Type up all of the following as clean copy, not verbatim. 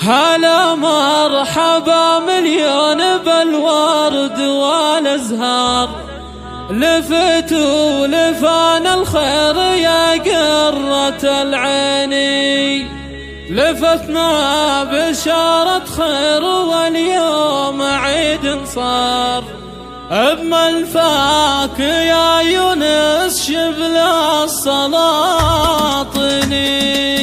هلا مرحبا مليون بالورد والازهار، لفتوا لفان الخير يا قرة العيني، لفتنا بشارة خير واليوم عيد صار، بمنفاك يا يونس شبل السلاطيني،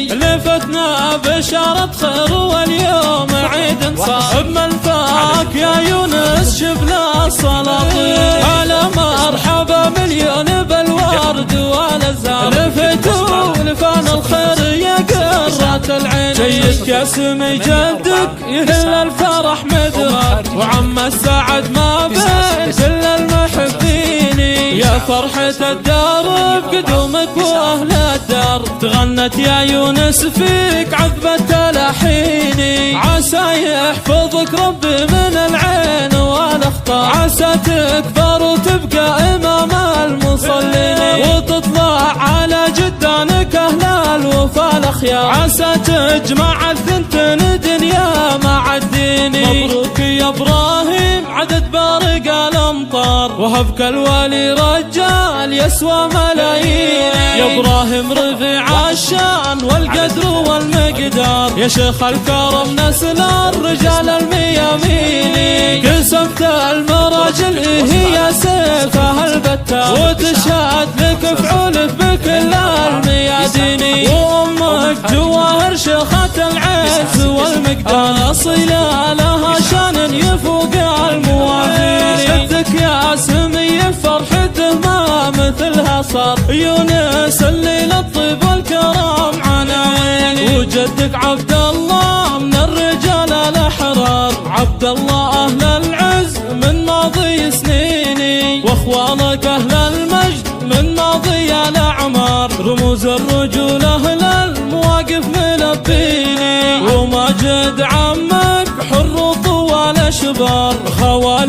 لفتنا بشارة خير واليوم عيد صار، بمنفاك يا يونس شبل السلاطيني. هلا مرحبا مليون بالورد والازهار، لفتوا لفان الخير يا قرة العين، جيدك يا سمي جدك يهل الفرح مدار، وعم السعد ما بين كل المحبين، يا فرحة الدار بقدومك واهل الدار، تغنت يا يونس فيك عذبة الحين، عسى يحفظك ربي من العين والاخطار، عسى تكبر وتبقى امام المصلين، وتطلع على جدانك اهل الوفا الاخيار، عسى تجمع الثنتين دنيا مع الدين. مبروك يا ابراهيم عدد بارق الامطار، وهبك الوالي رجال يسوى ملايين، يا ابراهيم رفيع الشان والقدر والمقدار، يا شيخ الكرم نسل الرجال الميامين، كسبت المراجل هي سيفها البتار، وتشهد لك فعولك بكل الميادين، وامك جواهر شيخة العز والمقدار، اصيله لها شان يفوق الموازين، جدك يا سمي فرحته ما مثلها صار، يونس اللي للطيب والكرم عناوين، وجدك عبد الله من الرجال الاحرار، عبد الله اهل العز من ماضي سنيني، واخوانك اهل المجد من ماضي الاعمار، رموز الرجولة اهل المواقف ملبيني، وماجد عمك حر طوال شبار، خوالي